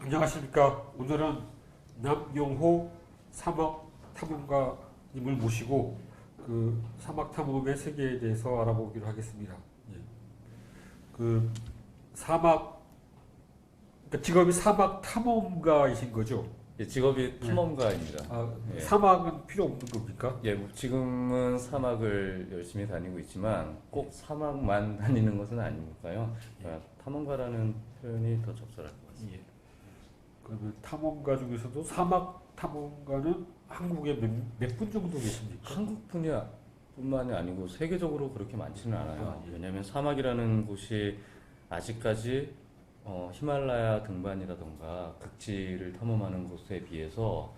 안녕하십니까. 오늘은 남용호 사막탐험가님을 모시고 그 사막탐험의 세계에 대해서 알아보기로 하겠습니다. 예. 그 사막, 그러니까 직업이 사막탐험가이신 거죠? 예, 직업이 예. 탐험가입니다. 아, 예. 사막은 필요 없는 겁니까? 예, 뭐 지금은 사막을 열심히 다니고 있지만 꼭 사막만 다니는 것은 아니니까요. 그러니까 탐험가라는 표현이 더 적절할 것 같습니다. 예. 그러면 탐험가 중에서도 사막 탐험가는 한국에 몇 분 정도 계십니까? 한국 뿐만이 아니고 세계적으로 그렇게 많지는 않아요. 아, 예. 왜냐하면 사막이라는 곳이 아직까지 히말라야 등반이라던가 극지를 탐험하는 곳에 비해서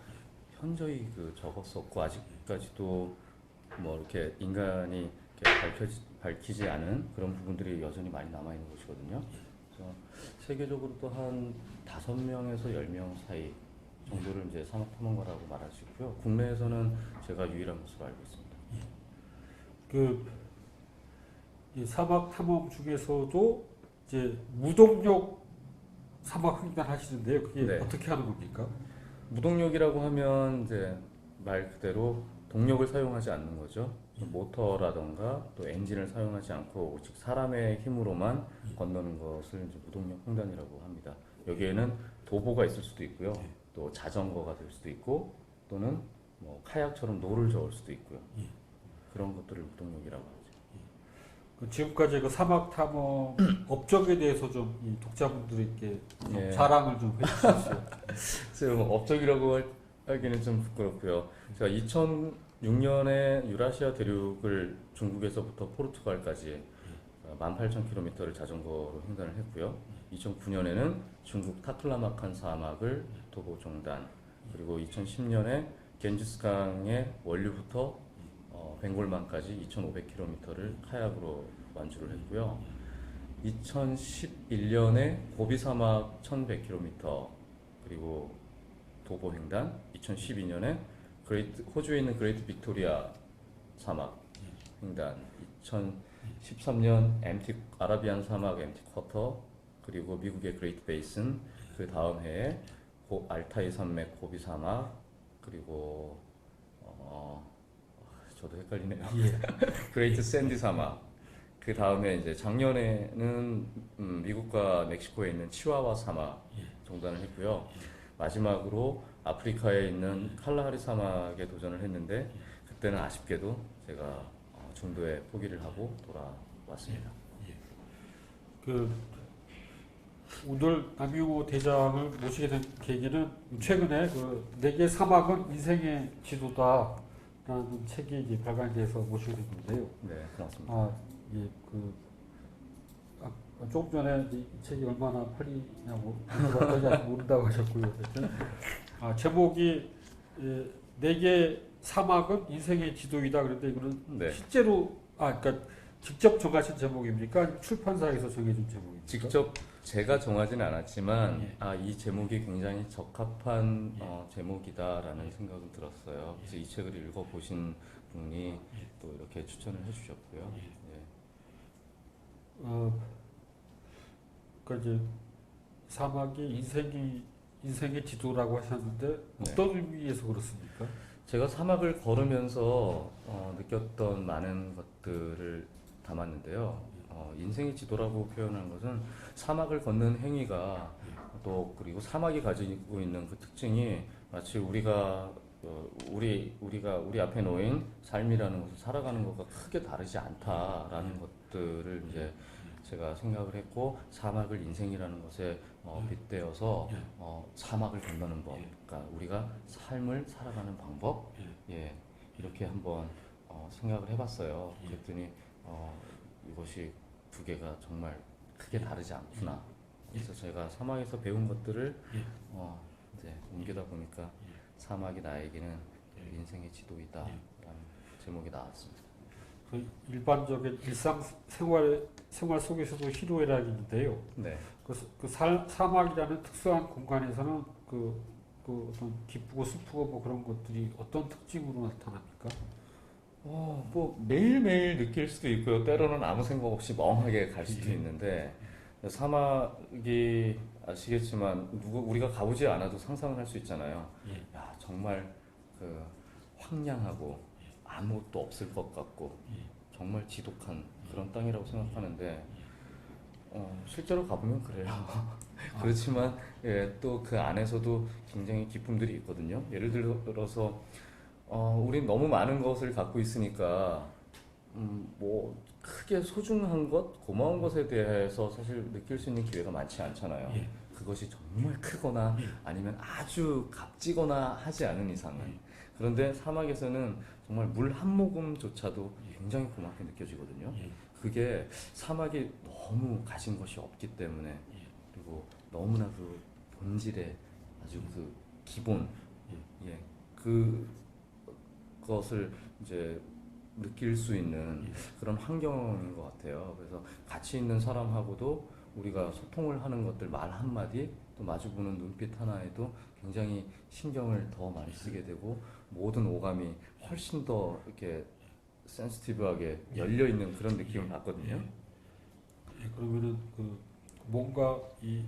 현저히 적었었고 아직까지도 뭐 이렇게 인간이 이렇게 밝히지 않은 그런 부분들이 여전히 많이 남아 있는 곳이거든요. 그래서 세계적으로도 한 5명에서 10명 사이 정도를 이제 산업 탐험가라고 말할 수 있고요. 국내에서는 제가 유일한 것으로 알고 있습니다. 그 이 사막 탐험 중에서도 이제 무동력 사막 횡단 하시는데요. 그게 네. 어떻게 하는 겁니까? 무동력이라고 하면 이제 말 그대로 동력을 사용하지 않는 거죠. 모터라던가 또 엔진을 사용하지 않고 오직 사람의 힘으로만 건너는 것을 이제 무동력 횡단이라고 합니다. 여기에는 도보가 있을 수도 있고요. 또 자전거가 될 수도 있고 또는 뭐 카약처럼 노를 저을 수도 있고요. 그런 것들을 무동력이라고 하죠. 그 지금까지 그 사막 탐험 업적에 대해서 좀 이 독자분들에게 좀 예. 자랑을 좀 해주십시오. 글쎄요, 뭐 업적이라고 하기는 좀 부끄럽고요. 제가 2006년에 유라시아 대륙을 중국에서부터 포르투갈까지 18,000km를 자전거로 횡단을 했고요. 2009년에는 중국 타클라마칸 사막을 도보 종단, 그리고 2010년에 겐지스강의 원류부터 벵골만까지 2,500km를 카약으로 완주를 했고요. 2011년에 고비 사막 1,100km 그리고 도보 횡단, 2012년에 호주에 있는 그레이트 빅토리아 사막 횡단, 2013년 아라비안 사막 엠티 쿼터, 그리고 미국의 그레이트 베이슨, 그 다음 해에 알타이 산맥 고비 사막, 그리고 저도 헷갈리네요. 그레이트 샌디 사막. 그 다음에 이제 작년에는 미국과 멕시코에 있는 치와와 사막 종단을 했고요. 마지막으로 아프리카에 있는 칼라하리 사막에 도전을 했는데 그때는 아쉽게도 제가 중도에 포기를 하고 돌아왔습니다. 그 오늘 남용호 대장을 모시게 된 계기는 최근에 그 네개 사막은 인생의 지도다라는 책이 이제 발간이 돼서 모시게 된 건데요. 네, 고맙습니다. 아, 예, 조금 전에 이 책이 얼마나 팔리냐고 여쭤봤더니 아직 모른다고 하셨고요. 하여튼 제목이 네개 사막은 인생의 지도이다. 그런데 이거는 네. 실제로 그러니까 직접 정하신 제목입니까? 아니면 출판사에서 정해준 제목입니까? 직접 제가 정하지는 않았지만 예. 이 제목이 굉장히 적합한 제목이다라는 생각은 들었어요. 그래서 이 책을 읽어보신 분이 또 이렇게 추천을 해주셨고요. 그러니까 이제 사막이 인생의 지도라고 하셨는데 어떤 의미에서 그렇습니까? 제가 사막을 걸으면서 느꼈던 많은 것들을 담았는데요. 인생의 지도라고 표현한 것은 사막을 걷는 행위가 또 그리고 사막이 가지고 있는 그 특징이 마치 우리가 우리 앞에 놓인 삶이라는 것을 살아가는 것과 크게 다르지 않다라는 것들을 이제 제가 생각을 했고, 사막을 인생이라는 것에 빗대어서 사막을 건너는 법, 그러니까 우리가 삶을 살아가는 방법, 이렇게 한번 생각을 해봤어요. 그랬더니 이것이 두 개가 정말 크게 다르지 않구나. 그래서 제가 사막에서 배운 것들을 이제 옮기다 보니까 사막이 나에게는 인생의 지도이다라는 제목이 나왔습니다. 그 일반적인 생활 속에서도 희로애락이 있는데요. 네. 사막이라는 특수한 공간에서는 그 어떤 기쁘고 슬프고 뭐 그런 것들이 어떤 특징으로 나타납니까? 뭐 매일매일 느낄 수도 있고요. 때로는 아무 생각 없이 멍하게 갈 수도 있는데 사막이 아시겠지만 우리가 가보지 않아도 상상을 할 수 있잖아요. 예. 야, 정말 그 황량하고 아무것도 없을 것 같고 정말 지독한 그런 땅이라고 생각하는데 실제로 가보면 그래요. 그렇지만 예, 또 그 안에서도 굉장히 기쁨들이 있거든요. 예를 들어서 우린 너무 많은 것을 갖고 있으니까 뭐 크게 소중한 것, 고마운 것에 대해서 사실 느낄 수 있는 기회가 많지 않잖아요. 예. 그것이 정말 크거나 예. 아니면 아주 값지거나 하지 않은 이상은. 예. 그런데 사막에서는 정말 물 한 모금조차도 굉장히 고맙게 느껴지거든요. 예. 그게 사막이 너무 가진 것이 없기 때문에 예. 그리고 너무나 그 본질의 아주 그 기본, 예, 그것을 이제 느낄 수 있는 그런 환경인 것 같아요. 그래서 같이 있는 사람하고도 우리가 소통을 하는 것들 말 한마디 또 마주보는 눈빛 하나에도 굉장히 신경을 더 많이 쓰게 되고 모든 오감이 훨씬 더 이렇게 센시티브하게 열려 있는 그런 느낌을 받거든요. 예, 그러면은 그 뭔가 이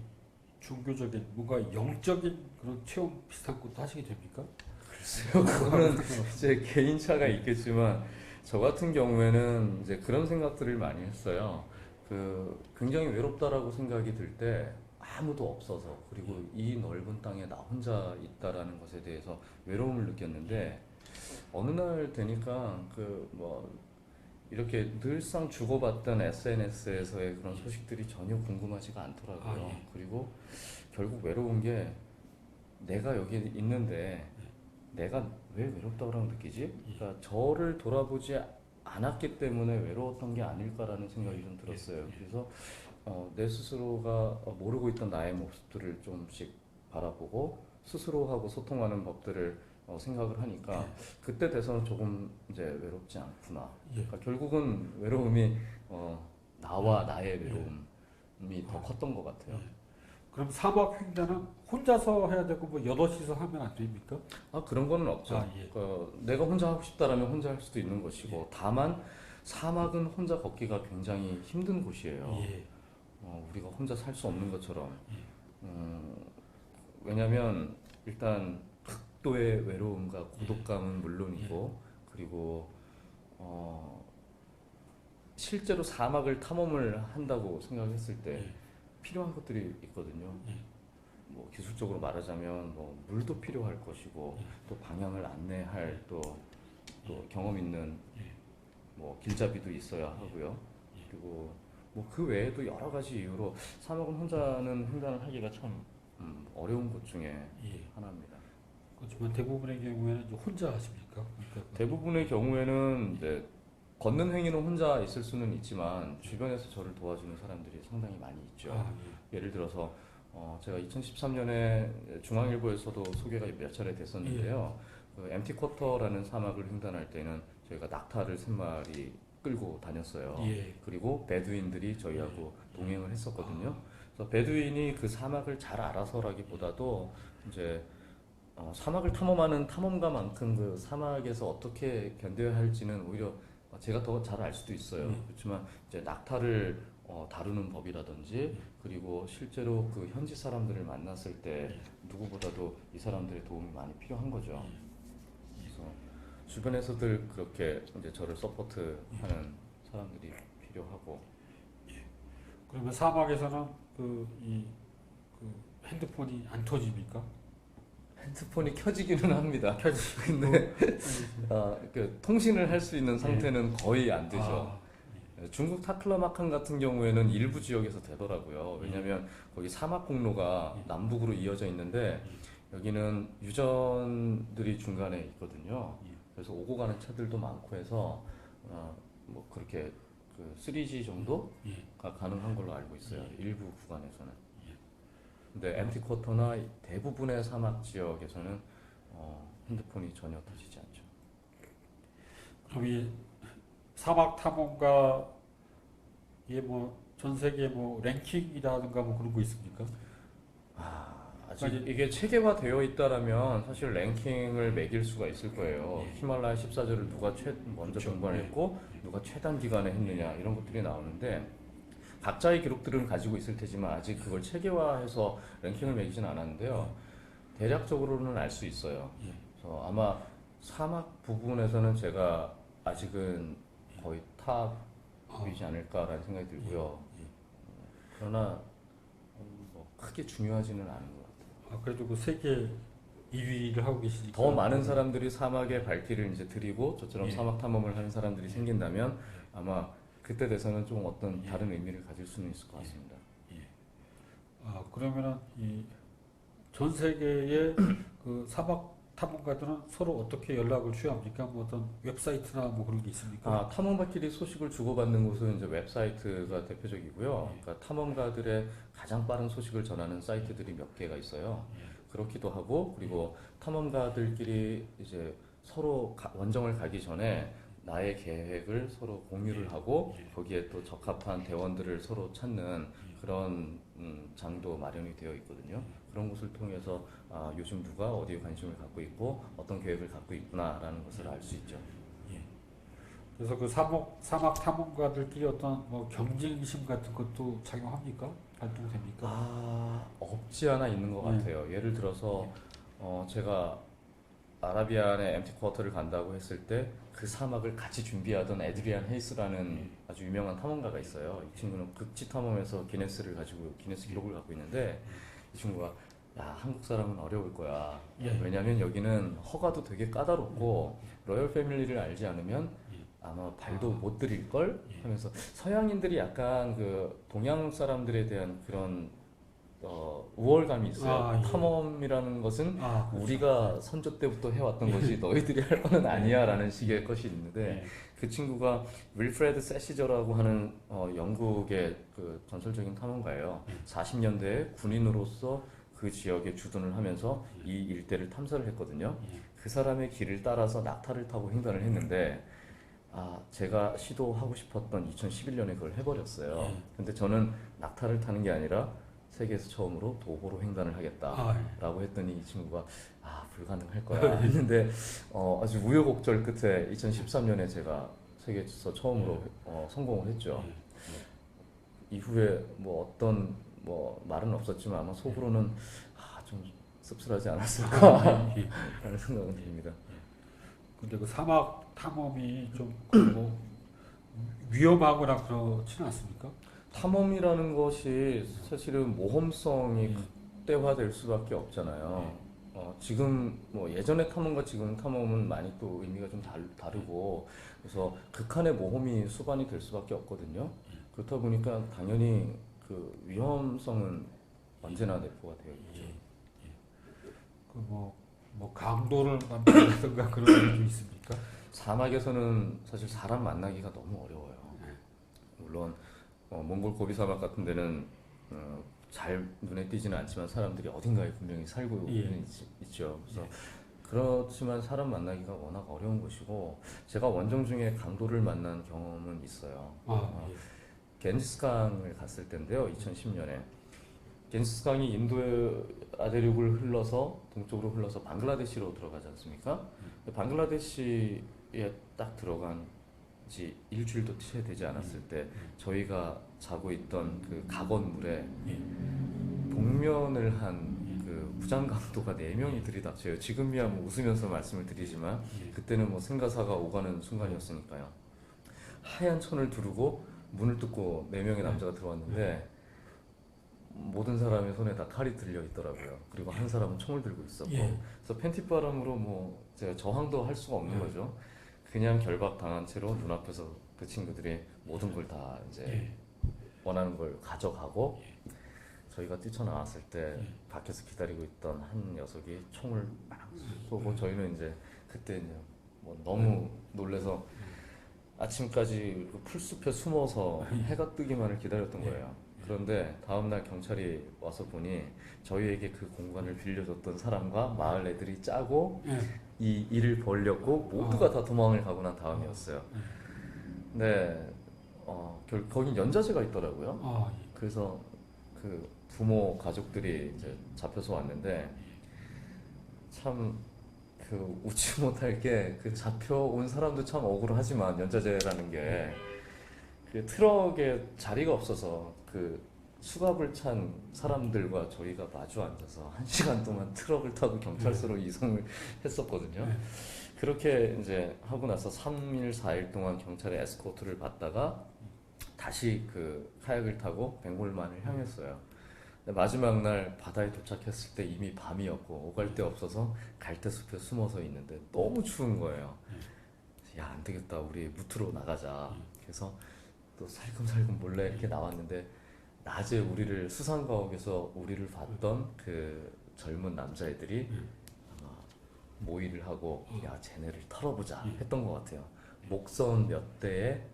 종교적인 뭔가 영적인 그런 체험 비슷한 것도 하시게 됩니까? 글쎄요, 그거는 이제 개인차가 있겠지만 저 같은 경우에는 이제 그런 생각들을 많이 했어요. 그 굉장히 외롭다라고 생각이 들 때 아무도 없어서 그리고 이 넓은 땅에 나 혼자 있다라는 것에 대해서 외로움을 느꼈는데 어느 날 되니까 그 뭐 이렇게 늘상 주고받던 SNS에서의 그런 소식들이 전혀 궁금하지가 않더라고요. 그리고 결국 외로운 게 내가 여기 있는데 내가 왜 외롭다고 느끼지? 그러니까 저를 돌아보지 않았기 때문에 외로웠던 게 아닐까라는 생각이 좀 들었어요. 그래서 내 스스로가 모르고 있던 나의 모습들을 좀씩 바라보고 스스로하고 소통하는 법들을 생각을 하니까 그때 돼서는 조금 이제 외롭지 않구나. 그러니까 결국은 외로움이 나와 나의 외로움이 더 컸던 것 같아요. 그럼 사막 횡단은 혼자서 해야 되고 뭐 여럿이서 하면 안 됩니까? 그런 거는 없죠. 예. 내가 혼자 하고 싶다라면 혼자 할 수도 있는 것이고 다만 사막은 혼자 걷기가 굉장히 힘든 곳이에요. 예. 우리가 혼자 살 수 없는 것처럼. 왜냐하면 일단 극도의 외로움과 고독감은 물론이고 그리고 실제로 사막을 탐험을 한다고 생각했을 때 필요한 것들이 있거든요. 뭐 기술적으로 말하자면 뭐 물도 필요할 것이고 또 방향을 안내할 또 경험 있는 뭐 길잡이도 있어야 하고요. 그리고 뭐 그 외에도 여러 가지 이유로 사막은 혼자는 횡단을 하기가 참 어려운 것 중에 하나입니다. 그렇지만 대부분의 경우에는 이제 혼자 하십니까? 그러니까 대부분의 경우에는 이제 걷는 행위는 혼자 있을 수는 있지만 주변에서 저를 도와주는 사람들이 상당히 많이 있죠. 예를 들어서 제가 2013년에 중앙일보에서도 소개가 몇 차례 됐었는데요. 그 MT 쿼터라는 사막을 횡단할 때는 저희가 낙타를 3마리 끌고 다녔어요. 그리고 베두인들이 저희하고 동행을 했었거든요. 그래서 베두인이 그 사막을 잘 알아서라기보다도 이제 사막을 탐험하는 탐험가만큼 그 사막에서 어떻게 견뎌야 할지는 오히려 제가 더 잘 알 수도 있어요. 그렇지만 이제 낙타를 다루는 법이라든지 그리고 실제로 그 현지 사람들을 만났을 때 누구보다도 이 사람들의 도움이 많이 필요한 거죠. 그래서 주변에서들 그렇게 이제 저를 서포트하는 사람들이 필요하고. 그러면 사막에서는 그 핸드폰이 안 터집니까? 핸드폰이 켜지기는 합니다. 근데 그 통신을 할 수 있는 상태는 거의 안 되죠. 중국 타클라마칸 같은 경우에는 일부 지역에서 되더라고요. 왜냐하면 거기 사막 공로가 남북으로 이어져 있는데 여기는 유전들이 중간에 있거든요. 그래서 오고 가는 차들도 많고 해서 뭐 그렇게 그 3G 정도가 가능한 걸로 알고 있어요. 일부 구간에서는. 근데 MT 쿼터나 대부분의 사막 지역에서는 핸드폰이 전혀 터지지 않죠. 그럼 이 사막 탐험가의 뭐 전 세계 뭐 랭킹이라든가 뭐 그런 거 있습니까? 아직 이게 체계화되어 있다라면 사실 랭킹을 매길 수가 있을 거예요. 히말라야 14조를 누가 먼저 등반했고 누가 최단 기간에 했느냐 이런 것들이 나오는데 각자의 기록들은 가지고 있을 테지만 아직 그걸 체계화해서 랭킹을 매기지는 않았는데요. 대략적으로는 알 수 있어요. 예. 그래서 아마 사막 부분에서는 제가 아직은 거의 탑이지 않을까라는 생각이 들고요. 그러나 뭐 크게 중요하지는 않은 것 같아요. 아, 그래도 그 세계 2위를 하고 계시니까 더 많은 사람들이 사막의 발길을 이제 들이고 저처럼 예. 사막 탐험을 하는 사람들이 생긴다면 아마 그때 돼서는 좀 어떤 다른 의미를 가질 수는 있을 것 같습니다. 아, 그러면은 이 전 세계의 그 사막 탐험가들은 서로 어떻게 연락을 취합니까? 뭐 어떤 웹사이트나 뭐 그런 게 있습니까? 아, 탐험가끼리 소식을 주고받는 곳은 이제 웹사이트가 대표적이고요. 그러니까 탐험가들의 가장 빠른 소식을 전하는 사이트들이 몇 개가 있어요. 그렇기도 하고 그리고 탐험가들끼리 이제 서로 원정을 가기 전에 나의 계획을 서로 공유를 하고 거기에 또 적합한 대원들을 서로 찾는 그런 장도 마련이 되어 있거든요. 그런 곳을 통해서 아, 요즘 누가 어디에 관심을 갖고 있고 어떤 계획을 갖고 있구나라는 것을 알 수 있죠. 그래서 그 사막 탐험가들끼리 어떤 뭐 경쟁심 같은 것도 작용합니까? 발동됩니까? 아, 없지 않아 있는 것 같아요. 예를 들어서 제가 아라비안의 엠티 쿼터를 간다고 했을 때 그 사막을 같이 준비하던 에드리안 헤이스라는 아주 유명한 탐험가가 있어요. 이 친구는 극지 탐험에서 기네스 기록을 갖고 있는데 이 친구가 야, 한국 사람은 어려울 거야. 왜냐면 여기는 허가도 되게 까다롭고 로열 패밀리를 알지 않으면 아마 발도 못 들일 걸 하면서 서양인들이 약간 그 동양 사람들에 대한 그런 우월감이 있어요. 아, 예. 탐험이라는 것은 아, 그렇죠. 우리가 선조 때부터 해왔던 것이 너희들이 할 거는 아니야라는 식의 것이 있는데 예. 그 친구가 윌프레드 세시저라고 하는 영국의 그 전설적인 탐험가예요. 40년대에 군인으로서 그 지역에 주둔을 하면서 이 일대를 탐사를 했거든요. 그 사람의 길을 따라서 낙타를 타고 횡단을 했는데 아, 제가 시도하고 싶었던 2011년에 그걸 해버렸어요. 근데 저는 낙타를 타는 게 아니라 세계에서 처음으로 도보로 횡단을 하겠다라고 했더니 이 친구가 아, 불가능할 거야 했는데 아주 우여곡절 끝에 2013년에 제가 세계에서 처음으로 성공을 했죠. 이후에 뭐 어떤 뭐 말은 없었지만 아마 속으로는 아, 좀 씁쓸하지 않았을까라는 생각은 듭니다. 근데 그 사막 탐험이 좀뭐 위험하거나 그렇지는 않습니까? 탐험이라는 것이 사실은 모험성이 극대화될 수밖에 없잖아요. 지금 뭐 예전의 탐험과 지금 탐험은 많이 또 의미가 좀 다르고 그래서 극한의 모험이 수반이 될 수밖에 없거든요. 그렇다 보니까 당연히 그 위험성은 언제나 내포가 되어 있죠. 뭐 강도를 만든다든가 그런 일도 있습니까? 사막에서는 사실 사람 만나기가 너무 어려워요. 물론 몽골 고비 사막 같은 데는 잘 눈에 띄지는 않지만 사람들이 어딘가에 분명히 살고 있죠. 그래서 그렇지만 사람 만나기가 워낙 어려운 곳이고 제가 원정 중에 강도를 만난 경험은 있어요. 겐지스강을 갔을 때인데요. 2010년에 겐지스강이 인도의 아대륙을 흘러서 동쪽으로 흘러서 방글라데시로 들어가지 않습니까? 방글라데시에 딱 들어간 지 일주일도 채 되지 않았을 때 저희가 자고 있던 그 각원물에 동면을 한 그 무장 강도가 4명이 들이닥쳐요. 지금이야 뭐 웃으면서 말씀을 드리지만 그때는 뭐 생가사가 오가는 순간이었으니까요. 하얀 천을 두르고 문을 뚫고 4명의 남자가 들어왔는데 모든 사람의 손에 다 칼이 들려 있더라고요. 그리고 한 사람은 총을 들고 있었고 그래서 팬티바람으로 뭐 제가 저항도 할 수가 없는 거죠. 그냥 결박 당한 채로 눈앞에서 그 친구들이 모든 걸 다 이제 원하는 걸 가져가고 저희가 뛰쳐나왔을 때 밖에서 기다리고 있던 한 녀석이 총을 막 쏘고 저희는 이제 그때 이제 뭐 너무 놀래서 아침까지 그 풀숲에 숨어서 해가 뜨기만을 기다렸던 거예요. 그런데 다음날 경찰이 와서 보니 저희에게 그 공간을 빌려줬던 사람과 마을 애들이 짜고 이 일을 벌렸고 모두가 다 도망을 가고 난 다음이었어요. 근데 거긴 연자제가 있더라고요. 그래서 그 부모 가족들이 이제 잡혀서 왔는데 참 그 웃지 못할 게 그 잡혀온 사람도 참 억울하지만 연자제라는 게 그 트럭에 자리가 없어서 그 수갑을 찬 사람들과 저희가 마주 앉아서 1시간 동안 트럭을 타고 경찰서로 이송을 했었거든요. 네. 그렇게 이제 하고 나서 3일, 4일 동안 경찰의 에스코트를 받다가 다시 그 카약을 타고 벵골만을 향했어요. 근데 마지막 날 바다에 도착했을 때 이미 밤이었고 오갈 데 없어서 갈대숲에 숨어서 있는데 너무 추운 거예요. 야, 안 되겠다. 우리 무트로 나가자. 그래서 또 살금살금 몰래 이렇게 나왔는데 낮에 우리를 수상가옥에서 우리를 봤던 그 젊은 남자애들이 아마 모의를 하고 야, 쟤네를 털어보자 했던 것 같아요. 목선 몇 대에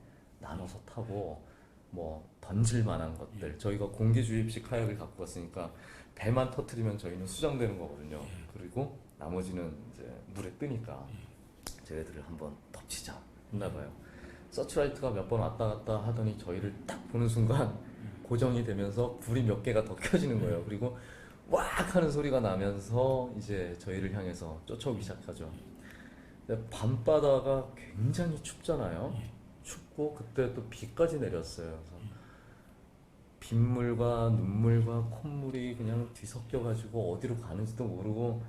나눠서 타고 뭐 던질 만한 것들, 저희가 공기 주입식 카약을 갖고 갔으니까 배만 터트리면 저희는 수장되는 거거든요. 그리고 나머지는 이제 물에 뜨니까 쟤네들을 한번 덮치자 했나 봐요. 서치라이트가 몇 번 왔다 갔다 하더니 저희를 딱 보는 순간 고정이 되면서 불이 몇 개가 더 켜지는 거예요. 그리고 왁 하는 소리가 나면서 이제 저희를 향해서 쫓아오기 시작하죠. 근데 밤바다가 굉장히 춥잖아요. 춥고 그때 또 비까지 내렸어요. 그래서 빗물과 눈물과 콧물이 그냥 뒤섞여가지고 어디로 가는지도 모르고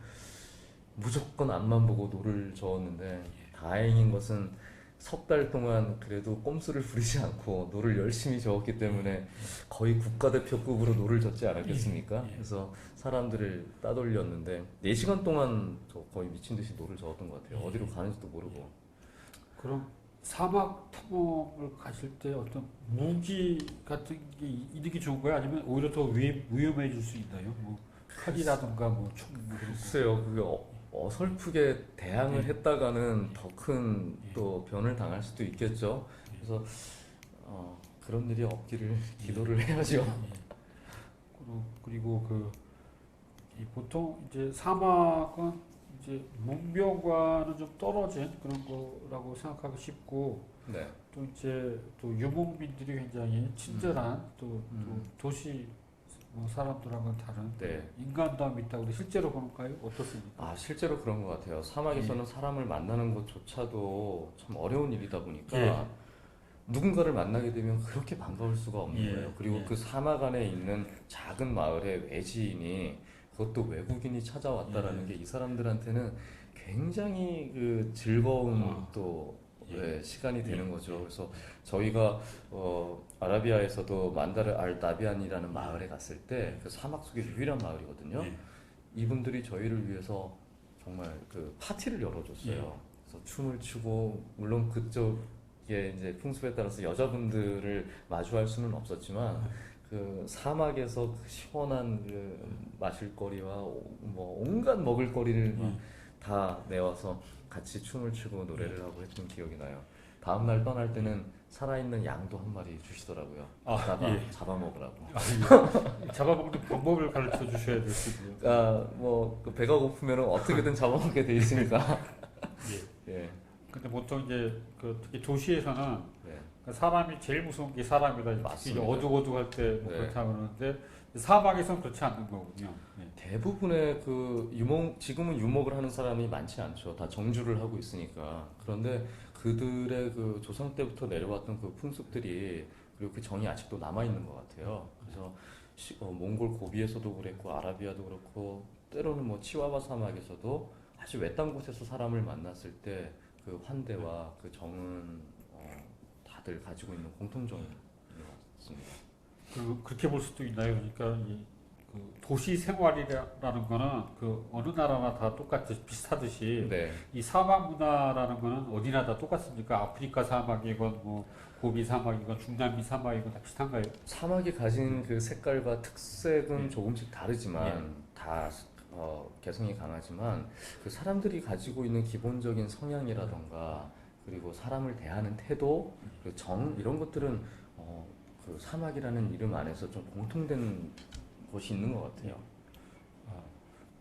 무조건 앞만 보고 노를 저었는데 다행인 것은 석 달 동안 그래도 꼼수를 부리지 않고 노를 열심히 저었기 때문에 거의 국가대표급으로 노를 젓지 않았겠습니까? 그래서 사람들을 따돌렸는데 4시간 동안 저 거의 미친 듯이 노를 저었던 것 같아요. 어디로 가는지도 모르고. 그럼 사막 탐험을 가실 때 어떤 무기 같은 게 있는 게 좋은 거예요? 아니면 오히려 더 위험해질 수 있나요? 뭐 칼이라든가 뭐총 뭐 그런 거. 글쎄요, 그게 어설프게 대항을 했다가는 더 큰 또 변을 당할 수도 있겠죠. 그래서 그런 일이 없기를 기도를 해야죠. 그리고 이 보통 이제 사막은 이제 문명과는 좀 떨어진 그런 거라고 생각하기 쉽고 네. 또 이제 또 유목민들이 굉장히 친절한 또 도시 뭐 사람들하고는 다른 네. 인간다움이 있다고 실제로 그런가요? 어떻습니까? 아, 실제로 그런 것 같아요. 사막에서는 사람을 만나는 것조차도 참 어려운 일이다 보니까 예. 누군가를 만나게 되면 그렇게 반가울 수가 없는 예. 거예요. 그리고 예. 그 사막 안에 있는 작은 마을의 외지인이 그것도 외국인이 찾아왔다라는 게 이 사람들한테는 굉장히 그 즐거운 또 시간이 되는 거죠. 그래서 저희가 아라비아에서도 만다르 알 나비안이라는 마을에 갔을 때 그 사막 속의 유일한 마을이거든요. 예. 이분들이 저희를 위해서 정말 그 파티를 열어줬어요. 그래서 춤을 추고 물론 그쪽에 이제 풍습에 따라서 여자분들을 마주할 수는 없었지만 그 사막에서 그 시원한 그 마실거리와 뭐 온갖 먹을거리를 막 다 내와서 같이 춤을 추고 노래를 하고 했던 기억이 나요. 다음 날 떠날 때는 살아있는 양도 한 마리 주시더라고요. 이따가 잡아먹으라고. 잡아먹는 방법을 가르쳐 주셔야 될 텐데요. 뭐그 배가 고프면 어떻게든 잡아먹게 돼 있으니까. 예. 근데 보통 이제 특히 도시에서는 네. 사람이 제일 무서운 게 사람이다. 특히 맞습니다. 어둑어둑할 때 뭐 네. 그렇다 그러는데 사막에서는 그렇지 않는 거군요. 네. 대부분의 그 지금은 유목을 하는 사람이 많지 않죠. 다 정주를 하고 있으니까. 그런데 그들의 그 조상 때부터 내려왔던 그 풍습들이 그리고 그 정이 아직도 남아 있는 것 같아요. 그래서 몽골 고비에서도 그랬고 아라비아도 그렇고 때로는 뭐 치와와 사막에서도 아주 외딴 곳에서 사람을 만났을 때 그 환대와 그 정은 다들 가지고 있는 공통점인 것 같습니다. 그렇게 볼 수도 있나요? 그러니까 그 도시 생활이라는 거는 그 어느 나라나 다 똑같이 비슷하듯이 네. 이 사막 문화라는 거는 어디나 다 똑같습니까? 아프리카 사막이건 뭐 고비 사막이건 중남미 사막이건 다 비슷한가요? 사막이 가진 그 색깔과 특색은 조금씩 다르지만 다 개성이 강하지만 그 사람들이 가지고 있는 기본적인 성향이라던가 그리고 사람을 대하는 태도, 그리고 정 이런 것들은 그 사막이라는 이름 안에서 좀 공통된 것이 있는 것 같아요.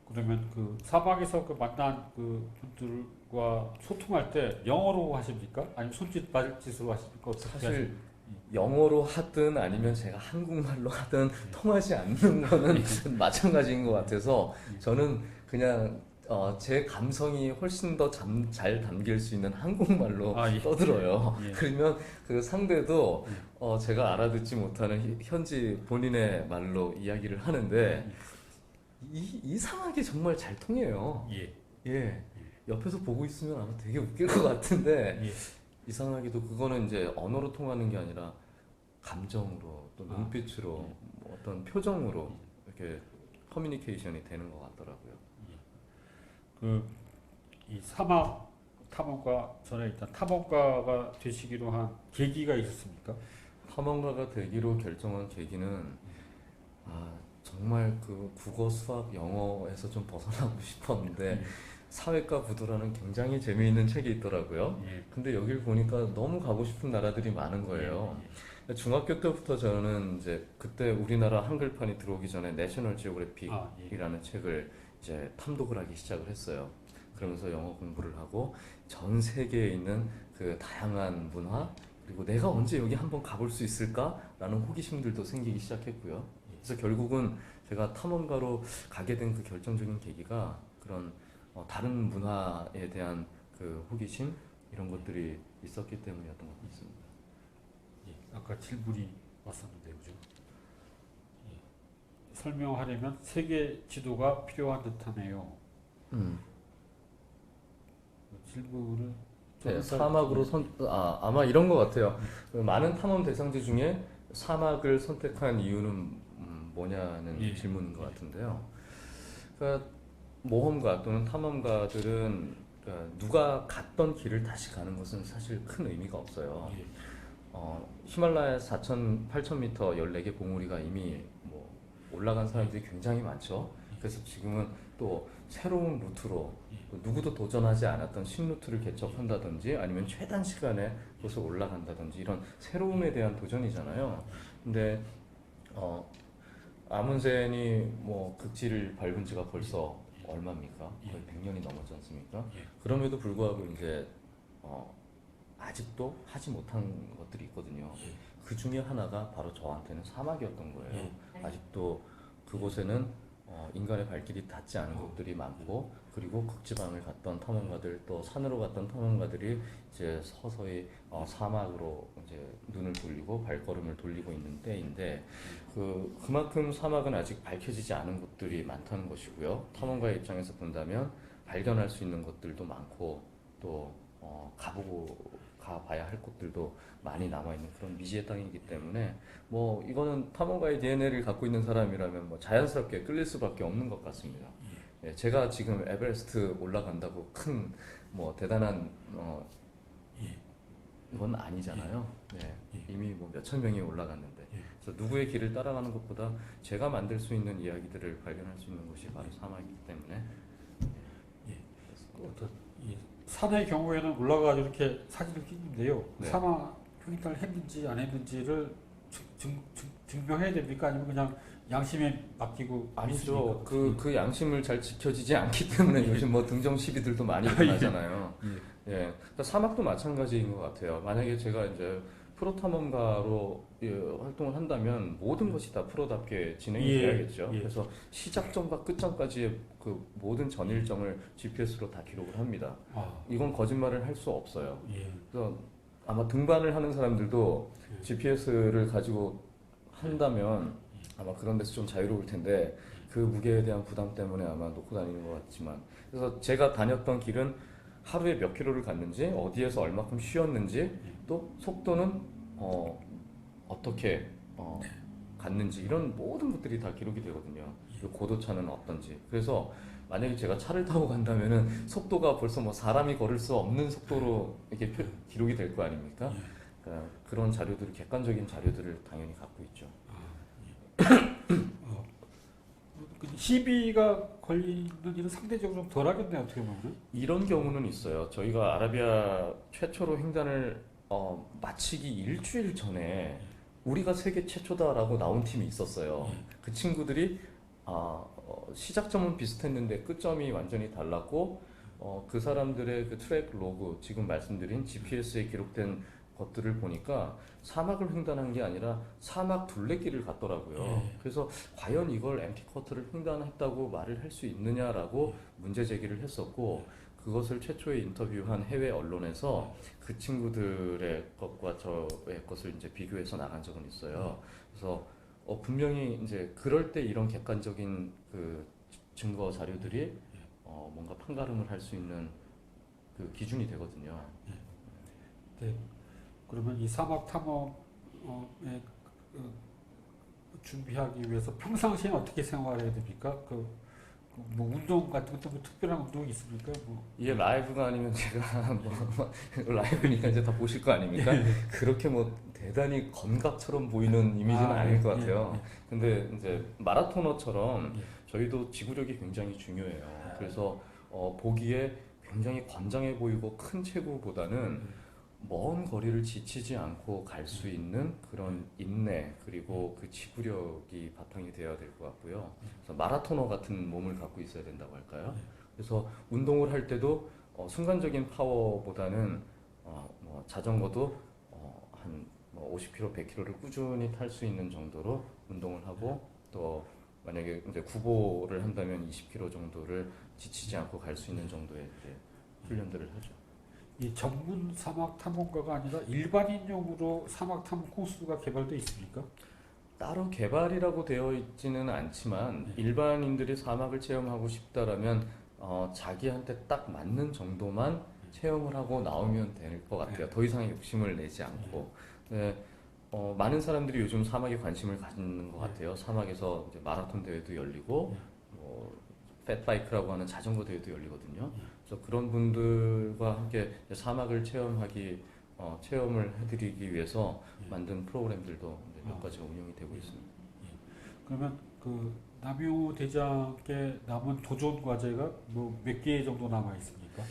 그러면 그 사막에서 그 만난 그 분들과 소통할 때 영어로 하십니까? 아니면 손짓 발짓으로 하십니까? 어떻게 사실 하십니까? 영어로 하든 아니면 제가 한국말로 하든 통하지 않는 거는 마찬가지인 것 같아서 저는 그냥 제 감성이 훨씬 더 잘 담길 수 있는 한국말로 아, 예. 떠들어요. 예. 그러면 그 상대도 예. 제가 알아듣지 못하는 현지 본인의 말로 이야기를 하는데 이상하게 정말 잘 통해요. 예. 예. 옆에서 보고 있으면 아마 되게 웃길 것 같은데 예. 이상하게도 그거는 이제 언어로 통하는 게 아니라 감정으로 또 아, 눈빛으로 뭐 어떤 표정으로 이렇게 커뮤니케이션이 되는 것 같더라고요. 이 사막 탐험가 전에 일단 탐험가가 되시기로 한 계기가 있었습니까? 탐험가가 되기로 결정한 계기는 정말 그 국어, 수학, 영어에서 좀 벗어나고 싶었는데 사회과 구도라는 굉장히 재미있는 책이 있더라고요. 예. 근데 여길 보니까 너무 가고 싶은 나라들이 많은 거예요. 중학교 때부터 저는 이제 그때 우리나라 한글판이 들어오기 전에 내셔널 지오그래픽이라는 책을 이제 탐독을 하기 시작을 했어요. 그러면서 영어 공부를 하고 전 세계에 있는 그 다양한 문화 그리고 내가 언제 여기 한번 가볼 수 있을까라는 호기심들도 생기기 시작했고요. 그래서 결국은 제가 탐험가로 가게 된 그 결정적인 계기가 그런 다른 문화에 대한 그 호기심 이런 것들이 있었기 때문이었던 것 같습니다. 예. 아까 질문이 왔었는데 그죠? 예. 설명하려면 세계 지도가 필요한 듯하네요. 질문을 좀 네, 더- 사막으로 아마 이런 것 같아요. 그 많은 탐험 대상지 중에 사막을 선택한 이유는 뭐냐는 예. 질문인 것 같은데요. 그러니까 모험가 또는 탐험가들은 그러니까 누가 갔던 길을 다시 가는 것은 사실 큰 의미가 없어요. 예. 히말라야 4,000, 8,000m 14개 봉우리가 이미 뭐 올라간 사람들이 굉장히 많죠. 그래서 지금은 또 새로운 루트로 또 누구도 도전하지 않았던 신루트를 개척한다든지 아니면 최단 시간에 그것을 올라간다든지 이런 새로움에 대한 도전이잖아요. 근데 아문센이 뭐 극지를 밟은 지가 벌써 얼마입니까? 거의 100년이 넘었지 않습니까? 그럼에도 불구하고 이제 아직도 하지 못한 것들이 있거든요. 그 중에 하나가 바로 저한테는 사막이었던 거예요. 아직도 그곳에는 인간의 발길이 닿지 않은 곳들이 많고 그리고 극지방을 갔던 탐험가들 또 산으로 갔던 탐험가들이 이제 서서히 사막으로 이제 눈을 돌리고 발걸음을 돌리고 있는 때인데 그만큼 사막은 아직 밝혀지지 않은 곳들이 많다는 것이고요. 탐험가의 입장에서 본다면 발견할 수 있는 것들도 많고 또 가봐야 할 곳들도 많이 남아있는 그런 미지의 땅이기 때문에 뭐 이거는 탐험가의 DNA를 갖고 있는 사람이라면 뭐 자연스럽게 끌릴 수밖에 없는 것 같습니다. 예, 제가 지금 에베레스트 올라간다고 큰 뭐 대단한 이건 아니잖아요. 네, 이미 뭐 몇천 명이 올라갔는데 그래서 누구의 길을 따라가는 것보다 제가 만들 수 있는 이야기들을 발견할 수 있는 곳이 바로 사막이기 때문에 어떤 이 산의 경우에는 올라가 이렇게 사진을 찍는데요. 네. 사막 횡단을 했는지 안 했는지를 증명해야 됩니까? 아니면 그냥 양심에 맡기고 아니죠. 있습니까? 그 양심을 잘 지켜지지 않기 때문에 요즘 뭐 등정 시비들도 많이 일어나잖아요. 예. 그러니까 사막도 마찬가지인 것 같아요. 만약에 제가 이제 프로 탐험가로 활동을 한다면 모든 것이 다 프로답게 진행이 예. 돼야겠죠. 예. 그래서 시작점과 끝점까지의 그 모든 전 일정을 GPS로 다 기록을 합니다. 이건 거짓말을 할 수 없어요. 그래서 아마 등반을 하는 사람들도 GPS를 가지고 한다면 아마 그런 데서 좀 자유로울 텐데 그 무게에 대한 부담 때문에 아마 놓고 다니는 것 같지만 그래서 제가 다녔던 길은 하루에 몇 킬로를 갔는지 어디에서 얼마큼 쉬었는지 또 속도는 어떻게 갔는지 이런 모든 것들이 다 기록이 되거든요. 그리고 고도차는 어떤지. 그래서 만약에 제가 차를 타고 간다면은 속도가 벌써 뭐 사람이 걸을 수 없는 속도로 이렇게 기록이 될 거 아닙니까? 그러니까 그런 자료들을 객관적인 자료들을 당연히 갖고 있죠. 시비가 걸리는 일은 상대적으로 좀 덜하겠네요. 어떻게 보면. 이런 경우는 있어요. 저희가 아라비아 최초로 횡단을 마치기 일주일 전에 우리가 세계 최초다라고 나온 팀이 있었어요. 그 친구들이 시작점은 비슷했는데 끝점이 완전히 달랐고 그 사람들의 그 트랙 로그 지금 말씀드린 GPS에 기록된 것들을 보니까 사막을 횡단한 게 아니라 사막 둘레길을 갔더라고요. 예. 그래서 과연 이걸 엠피커트를 횡단했다고 말을 할 수 있느냐라고 문제 제기를 했었고, 그것을 최초에 인터뷰한 해외 언론에서 그 친구들의 것과 저의 것을 이제 비교해서 나간 적은 있어요. 그래서 분명히 이제 그럴 때 이런 객관적인 그 증거 자료들이 뭔가 판가름을 할 수 있는 그 기준이 되거든요. 네. 그러면 이 사막 탐험에 준비하기 위해서 평상시에 어떻게 생활해야 됩니까? 뭐 운동 같은 것도 뭐 특별한 운동이 있습니까? 뭐. 이게 라이브가 아니면 제가 뭐 라이브니까 이제 다 보실 거 아닙니까? 그렇게 뭐 대단히 건각처럼 보이는 이미지는 아닐 것 같아요. 근데 이제 마라토너처럼 저희도 지구력이 굉장히 중요해요. 그래서 보기에 굉장히 건장해 보이고 큰 체구보다는 먼 거리를 지치지 않고 갈 수 있는 그런 인내, 그리고 그 지구력이 바탕이 되어야 될 것 같고요. 그래서 마라토너 같은 몸을 갖고 있어야 된다고 할까요? 그래서 운동을 할 때도 순간적인 파워보다는 뭐 자전거도 한 50km, 100km를 꾸준히 탈 수 있는 정도로 운동을 하고, 또 만약에 이제 구보를 한다면 20km 정도를 지치지 않고 갈 수 있는 정도의 이제 훈련들을 하죠. 이 전문 사막 탐험가가 아니라 일반인용으로 사막 탐험 코스가 개발되어 있습니까? 따로 개발이라고 되어 있지는 않지만 일반인들이 사막을 체험하고 싶다라면 자기한테 딱 맞는 정도만 체험을 하고 나오면 될 것 같아요. 더 이상의 욕심을 내지 않고. 네, 많은 사람들이 요즘 사막에 관심을 갖는 것 같아요. 사막에서 이제 마라톤 대회도 열리고, 뭐 팻바이크라고 하는 자전거 대회도 열리거든요. 그래서 그런 분들과 함께 사막을 체험을 해드리기 위해서 만든 프로그램들도 이제 몇 가지가 운영이 되고 있습니다. 그러면 그 남유 대장께 남은 도전 과제가 뭐 몇 개 정도 남아 있습니까?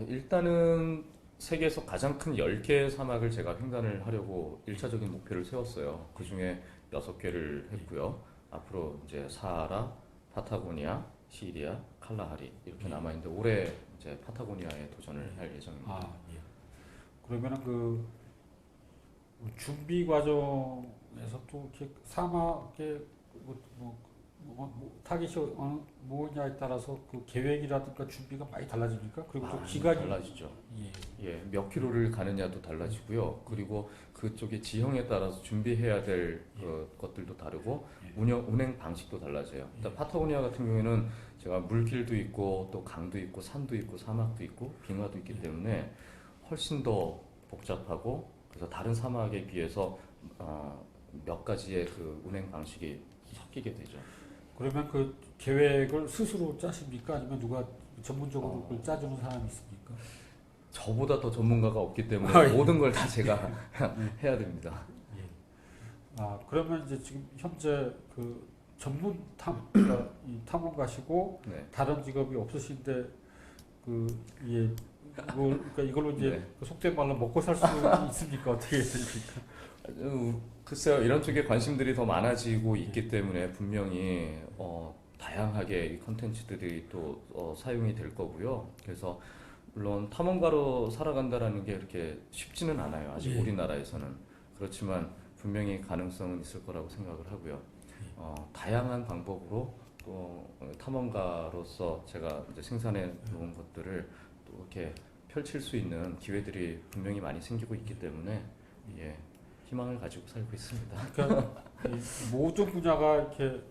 일단은 세계에서 가장 큰 10개의 사막을 제가 횡단을 하려고 1차적인 목표를 세웠어요. 그 중에 6개를 했고요. 앞으로 이제 사하라, 파타고니아, 시리아, 칼라하리 이렇게 남아있는데 올해 이제 파타고니아에 도전을 할 예정입니다. 예. 그러면은 그 준비 과정에서 또 이렇게 사막에 타깃이 뭐냐에 따라서 그 계획이라든가 준비가 많이 달라집니까? 그리고 또 기간이 달라지죠. 예. 몇 킬로를 가느냐도 달라지고요. 그리고 그쪽의 지형에 따라서 준비해야 될 것들도 다르고 운행 방식도 달라져요. 일단 파타고니아 같은 경우에는 제가 물길도 있고 또 강도 있고 산도 있고 사막도 있고 빙하도 있기 때문에 훨씬 더 복잡하고, 그래서 다른 사막에 비해서 몇 가지의 그 운행 방식이 섞이게 되죠. 그러면 그 계획을 스스로 짜십니까? 아니면 누가 전문적으로 그걸 짜주는 사람이 있습니까? 저보다 더 전문가가 없기 때문에 모든 걸 다 제가 해야 됩니다. 그러면 이제 지금 현재 그 전문 그러니까 이 탐험가시고 다른 직업이 없으신데 그러니까 이걸로 이제 그 속된 말로 먹고 살 수 있습니까? 어떻게 해야 됩니까? 글쎄요, 이런 쪽에 관심들이 더 많아지고 있기 때문에 분명히 다양하게 이 컨텐츠들이 또 사용이 될 거고요. 그래서 물론 탐험가로 살아간다라는 게 그렇게 쉽지는 않아요. 아직 우리나라에서는. 그렇지만 분명히 가능성은 있을 거라고 생각을 하고요. 다양한 방법으로 또 탐험가로서 제가 이제 생산해 놓은 것들을 또 이렇게 펼칠 수 있는 기회들이 분명히 많이 생기고 있기 때문에 희망을 가지고 살고 있습니다. 그러니까 이 모든 분야가 이렇게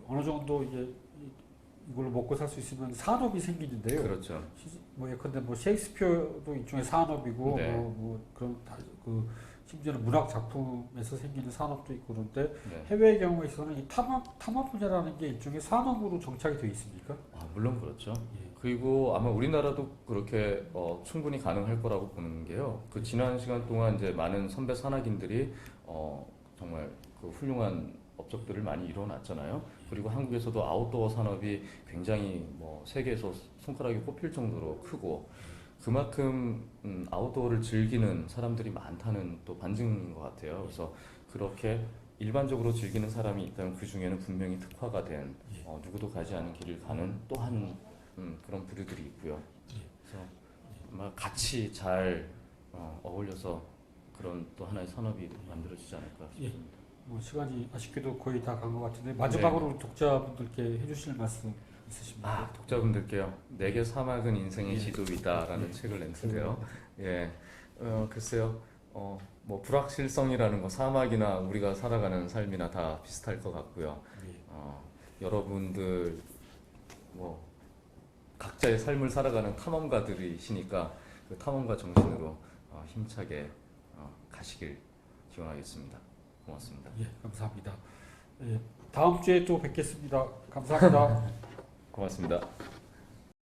어느 정도 이걸로 먹고 살 수 있으면 산업이 생기는데요. 그렇죠. 뭐 예컨대 뭐 셰익스피어도 일종의 산업이고 그런 심지어는 문학 작품에서 생기는 산업도 있고 그런데 해외의 경우에 있어서는 이 탐험 분야라는 게 일종의 산업으로 정착이 되어 있습니까? 물론 그렇죠. 그리고 아마 우리나라도 그렇게 충분히 가능할 거라고 보는 게요. 그 지난 시간 동안 이제 많은 선배 산악인들이 정말 그 훌륭한 업적들을 많이 이뤄놨잖아요. 그리고 한국에서도 아웃도어 산업이 굉장히 뭐 세계에서 손가락에 꼽힐 정도로 크고, 그만큼 아웃도어를 즐기는 사람들이 많다는 또 반증인 것 같아요. 그래서 그렇게 일반적으로 즐기는 사람이 있다면 그 중에는 분명히 특화가 된 누구도 가지 않은 길을 가는 또한 그런 부류들이 있고요. 그래서 아마 같이 잘 어울려서 그런 또 하나의 산업이 만들어지지 않을까 예. 싶습니다. 뭐 시간이 아쉽게도 거의 다 간 것 같은데 마지막으로 우리 독자분들께 해주실 말씀 있으십니까? 독자분들께요. 내게 사막은 인생의 예. 지도이다라는 예. 책을 냈는데요. 예, 글쎄요. 뭐 불확실성이라는 거 사막이나 우리가 살아가는 삶이나 다 비슷할 것 같고요. 예. 여러분들 뭐 각자의 삶을 살아가는 탐험가들이시니까 그 탐험가 정신으로 힘차게 가시길 기원하겠습니다. 고맙습니다. 예, 감사합니다. 예, 다음 주에 또 뵙겠습니다. 감사합니다. 고맙습니다.